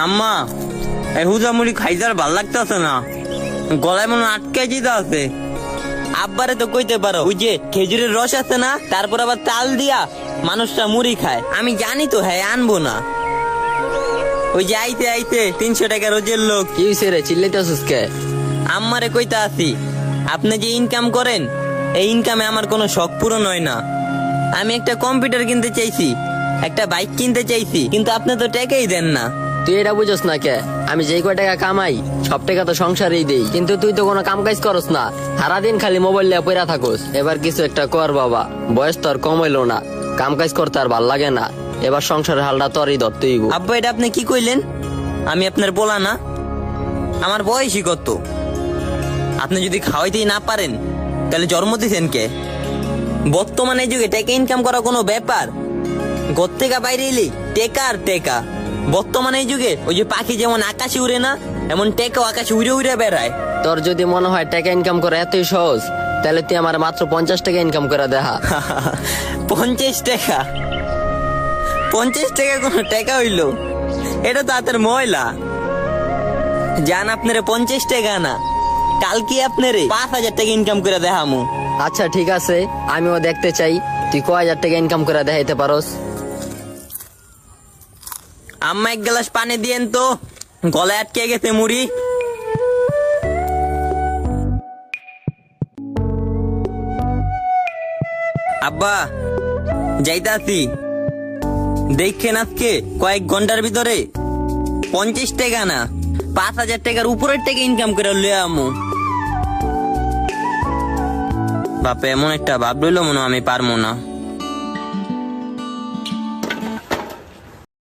আম্মা, এই হুজামুড়ি খাইতে আর ভাল লাগতেছে না, গলায় মনে আটকে যেতে আছে। আব্বারে তো কইতে পারো, ওই যে খেজুরের রস আছে না, তারপর আবার তাল দিয়া মানুষটা মুড়ি খায়। আমি জানি তো, হ্যাঁ আনবো না। ওই যে আইতে আইতে 300 টাকা রোজের লোক। কি হইছে রে, চিল্লাইতেছিস কে? আম্মারে কইতে আসি, আপনি যে ইনকাম করেন এই ইনকামে আমার কোনো শখ পূরণ হয় না। আমি একটা কম্পিউটার কিনতে চাইছি, একটা বাইক কিনতে চাইছি, কিন্তু আপনি তো টাকাই দেন না। তুই এটা বুঝস না কে? আমি যেই কয় টাকা কামাই সব টাকা তো সংসারেই দেই, কিন্তু তুই তো কোনো কাম কাজ করস না, সারাদিন খালি মোবাইল নিয়ে পড়া থাকস। এবার কিছু একটা কর বাবা, বয়স তো আর কম হইলো না, কাম কাজ করতে আর ভাল লাগে না। এবার সংসারের হালটা তোরই ধরতেই। আব্বা, এটা আপনি কি কইলেন? আমি আপনার বলা না? আমার বয়সই কত? আপনি যদি খাওয়াইতেই না পারেন তাহলে জন্ম দিয়েছেন কে? বর্তমানে যুগে টাকা ইনকাম করা কোনো ব্যাপার? ঘর থেকে বাইরে এলি টেকা আর টেকা। বর্তমানে এই যুগে ওই যে পাখি যেমন আকাশে উড়ে না, এমন টেকাও আকাশে উড়ে উড়ে বেড়ায়। তোর যদি মনে হয় টাকা ইনকাম করা এতই সহজ, তাহলে তুই আমার মাত্র 50 টাকা ইনকাম করে দেখা। 50 টাকা? 50 টাকা কোনো টাকা হইলো? এটা তো হাতের ময়লা। জান আপনারে 50 টাকা না, কালকে আপনারে 5000 টাকা ইনকাম করে দেখামু। আচ্ছা ঠিক আছে, আমিও দেখতে চাই তুই কয় হাজার টাকা ইনকাম করে দেখাইতে পারোস। আম্মা, এক গ্লাস পানি দিয়েন তো, গলায় আটকে গেছে মুড়ি। আব্বা, যাইতাছি। দেখেন আজকে কয়েক ঘন্টার ভিতরে 50 টাকা না 5000 টাকার উপরের টাকা ইনকাম করে লয়ে আমু। বাপে এমন একটা ভাব রইল মনে হয় আমি পারবো না।